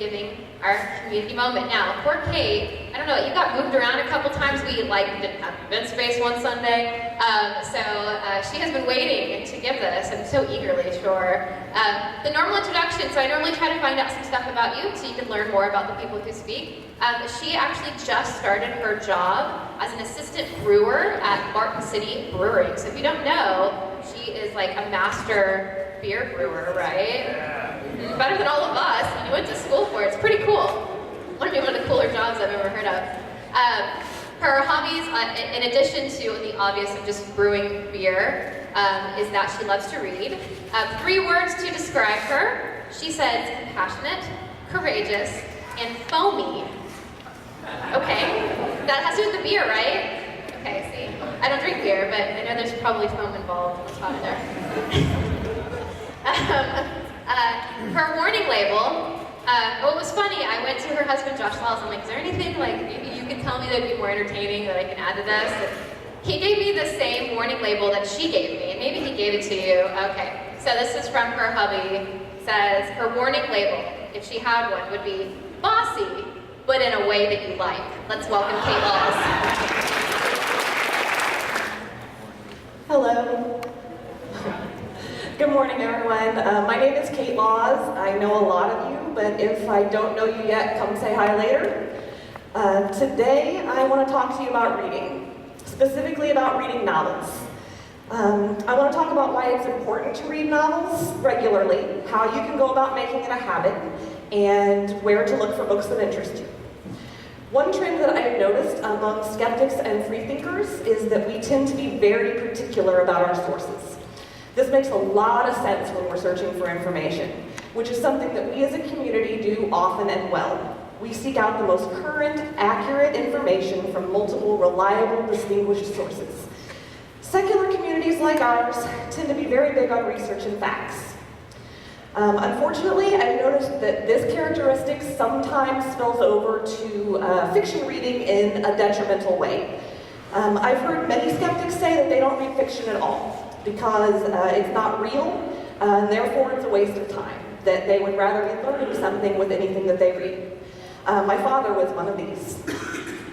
giving our community moment. Now, poor Kate, I don't know, you got moved around a couple times. We didn't have event space one Sunday, so she has been waiting to give this, and so eagerly, sure. The normal introduction, so I normally try to find out some stuff about you so you can learn more about the people who speak. She actually just started her job as an assistant brewer at Martin City Brewing. So if you don't know, she is like a master beer brewer, right? Yeah. Better than all of us. You went to school for it. It's pretty cool. One of the cooler jobs I've ever heard of. Her hobbies, in addition to the obvious of just brewing beer, is that she loves to read. 3 words to describe her. She says compassionate, courageous, and foamy. Okay, that has to do with the beer, right? Okay, see, I don't drink beer, but I know there's probably foam involved. What's hot in there? Her warning label. What was funny, I went to her husband Josh Laws. I'm like, is there anything like maybe you can tell me that'd be more entertaining that I can add to this? And he gave me the same warning label that she gave me, and maybe he gave it to you. Okay, so this is from her hubby. It says her warning label, if she had one, would be bossy, but in a way that you like. Let's welcome Kate Laws. Hello. Good morning, everyone. My name is Kate Laws. I know a lot of you, but if I don't know you yet, come say hi later. Today, I want to talk to you about reading, specifically about reading novels. I want to talk about why it's important to read novels regularly, how you can go about making it a habit, and where to look for books that interest you. One trend that I have noticed among skeptics and freethinkers is that we tend to be very particular about our sources. This makes a lot of sense when we're searching for information, which is something that we as a community do often and well. We seek out the most current, accurate information from multiple, reliable, distinguished sources. Secular communities like ours tend to be very big on research and facts. Unfortunately, I've noticed that this characteristic sometimes spills over to fiction reading in a detrimental way. I've heard many skeptics say that they don't read fiction at all because it's not real, and therefore it's a waste of time, that they would rather be learning something with anything that they read. My father was one of these.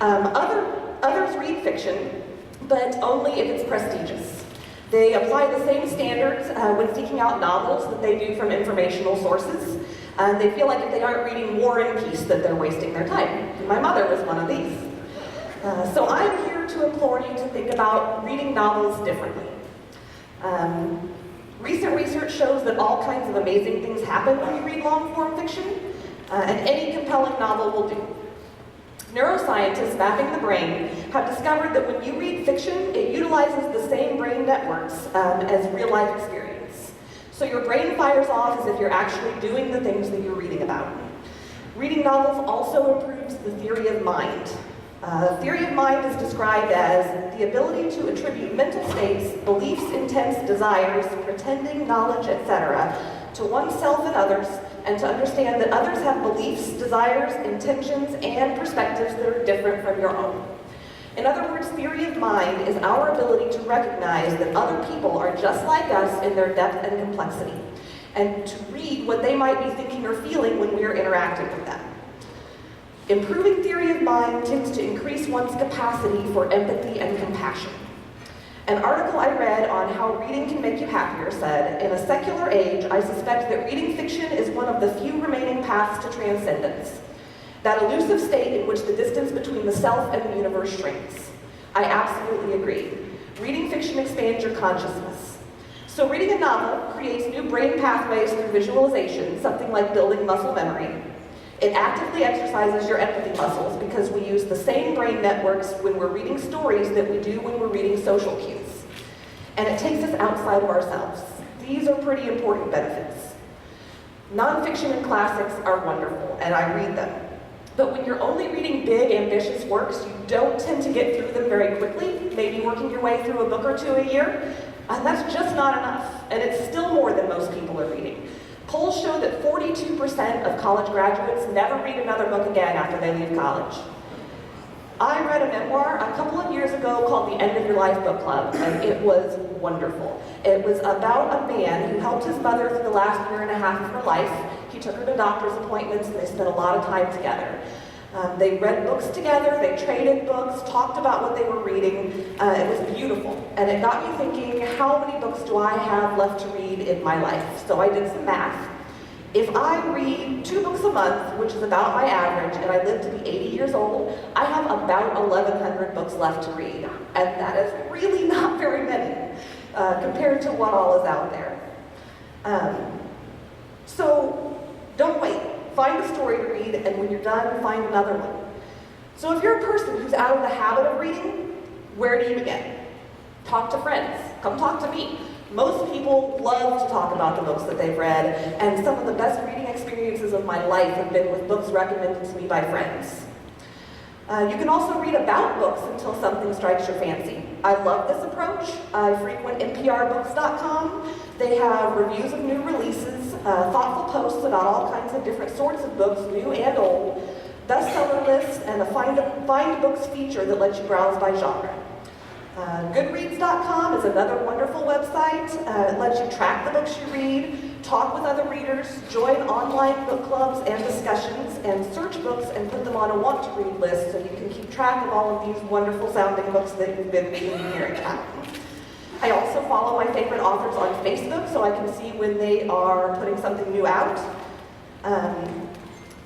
Others read fiction, but only if it's prestigious. They apply the same standards when seeking out novels that they do from informational sources. They feel like if they aren't reading War and Peace that they're wasting their time. My mother was one of these. So I'm here to implore you to think about reading novels differently. Recent research shows that all kinds of amazing things happen when you read long-form fiction, and any compelling novel will do. Neuroscientists mapping the brain have discovered that when you read fiction, it utilizes the same brain networks as real-life experience. So your brain fires off as if you're actually doing the things that you're reading about. Reading novels also improves the theory of mind. Theory of mind is described as the ability to attribute mental states, beliefs, intents, desires, pretending, knowledge, etc., to oneself and others, and to understand that others have beliefs, desires, intentions, and perspectives that are different from your own. In other words, theory of mind is our ability to recognize that other people are just like us in their depth and complexity, and to read what they might be thinking or feeling when we are interacting with them. Improving theory of mind tends to increase one's capacity for empathy and compassion. An article I read on how reading can make you happier said, in a secular age, I suspect that reading fiction is one of the few remaining paths to transcendence. That elusive state in which the distance between the self and the universe shrinks. I absolutely agree. Reading fiction expands your consciousness. So reading a novel creates new brain pathways through visualization, something like building muscle memory. It actively exercises your empathy muscles because we use the same brain networks when we're reading stories that we do when we're reading social cues. And it takes us outside of ourselves. These are pretty important benefits. Nonfiction and classics are wonderful, and I read them. But when you're only reading big, ambitious works, you don't tend to get through them very quickly, maybe working your way through a book or two a year, and that's just not enough, and it's still more than most people are reading. Polls show that 42% of college graduates never read another book again after they leave college. I read a memoir a couple of years ago called The End of Your Life Book Club, and it was wonderful. It was about a man who helped his mother through the last year and a half of her life. He He took her to doctor's appointments and they spent a lot of time together. They read books together, they traded books, talked about what they were reading. It was beautiful. And it got me thinking, how many books do I have left to read in my life? So I did some math. If I read 2 books a month, which is about my average, and I live to be 80 years old, I have about 1,100 books left to read. And that is really not very many compared to what all is out there. So don't wait. Find a story to read, and when you're done, find another one. So if you're a person who's out of the habit of reading, where do you begin? Talk to friends. Come talk to me. Most people love to talk about the books that they've read, and some of the best reading experiences of my life have been with books recommended to me by friends. You can also read about books until something strikes your fancy. I love this approach. I frequent nprbooks.com. They have reviews of new releases, thoughtful posts about all kinds of different sorts of books, new and old, bestseller lists, and a find books feature that lets you browse by genre. Goodreads.com is another wonderful website. It lets you track the books you read, talk with other readers, join online book clubs and discussions, and search books and put them on a want-to-read list so you can keep track of all of these wonderful sounding books that you've been reading and hearing about. I also follow my favorite authors on Facebook so I can see when they are putting something new out.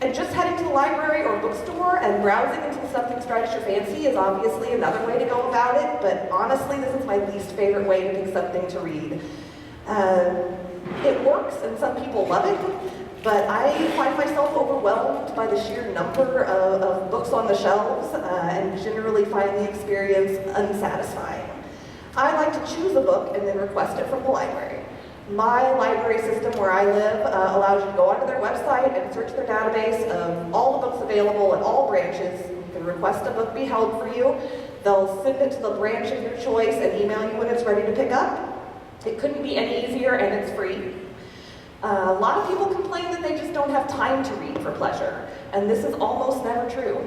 And just heading to the library or bookstore and browsing until something strikes your fancy is obviously another way to go about it, but honestly, this is my least favorite way to pick something to read. It works and some people love it, but I find myself overwhelmed by the sheer number of books on the shelves and generally find the experience unsatisfying. I like to choose a book and then request it from the library. My library system where I live allows you to go onto their website and search their database of all the books available in all branches. You can request a book be held for you. They'll send it to the branch of your choice and email you when it's ready to pick up. It couldn't be any easier, and it's free. A lot of people complain that they just don't have time to read for pleasure, and this is almost never true.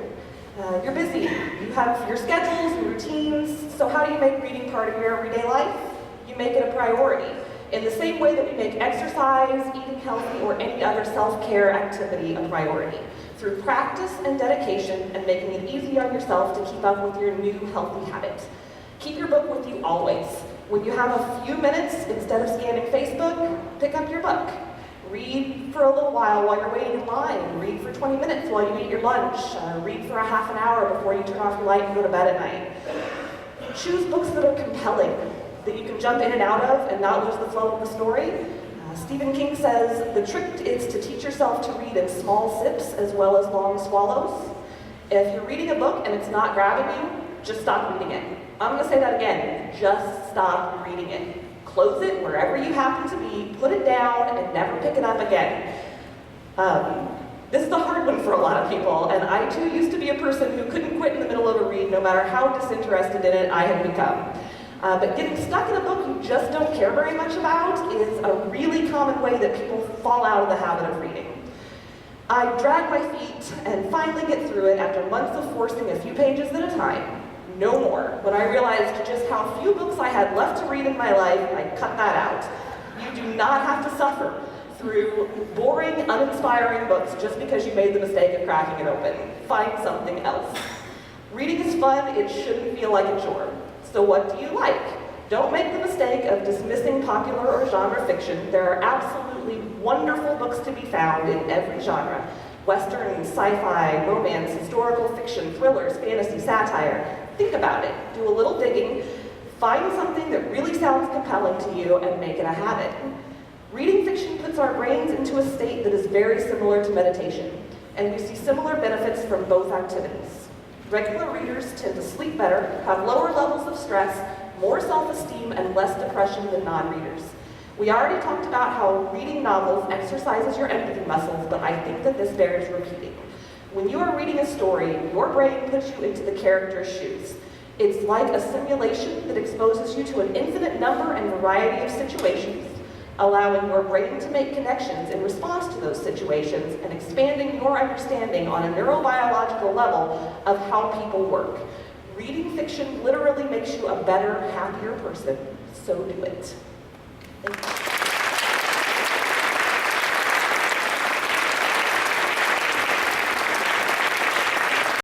You're busy, you have your schedules and routines, so how do you make reading part of your everyday life? You make it a priority. In the same way that we make exercise, eating healthy, or any other self-care activity a priority, through practice and dedication and making it easy on yourself to keep up with your new healthy habit. Keep your book with you always. When you have a few minutes, instead of scanning Facebook, pick up your book. Read for a little while you're waiting in line. Read for 20 minutes while you eat your lunch. Read for a half an hour before you turn off your light and go to bed at night. Choose books that are compelling, that you can jump in and out of and not lose the flow of the story. Stephen King says, the trick is to teach yourself to read in small sips as well as long swallows. If you're reading a book and it's not grabbing you, just stop reading it. I'm going to say that again, just stop reading it. Close it wherever you happen to be, put it down, and never pick it up again. This is a hard one for a lot of people, and I too used to be a person who couldn't quit in the middle of a read no matter how disinterested in it I had become. But getting stuck in a book you just don't care very much about is a really common way that people fall out of the habit of reading. I drag my feet and finally get through it after months of forcing a few pages at a time. No more. When I realized just how few books I had left to read in my life, I cut that out. You do not have to suffer through boring, uninspiring books just because you made the mistake of cracking it open. Find something else. Reading is fun, it shouldn't feel like a chore. So what do you like? Don't make the mistake of dismissing popular or genre fiction. There are absolutely wonderful books to be found in every genre. Western, sci-fi, romance, historical fiction, thrillers, fantasy, satire. Think about it. Do a little digging. Find something that really sounds compelling to you and make it a habit. Reading fiction puts our brains into a state that is very similar to meditation, and we see similar benefits from both activities. Regular readers tend to sleep better, have lower levels of stress, more self-esteem, and less depression than non-readers. We already talked about how reading novels exercises your empathy muscles, but I think that this bears repeating. When you are reading a story, your brain puts you into the character's shoes. It's like a simulation that exposes you to an infinite number and variety of situations, allowing your brain to make connections in response to those situations and expanding your understanding on a neurobiological level of how people work. Reading fiction literally makes you a better, happier person, so do it. Thank you.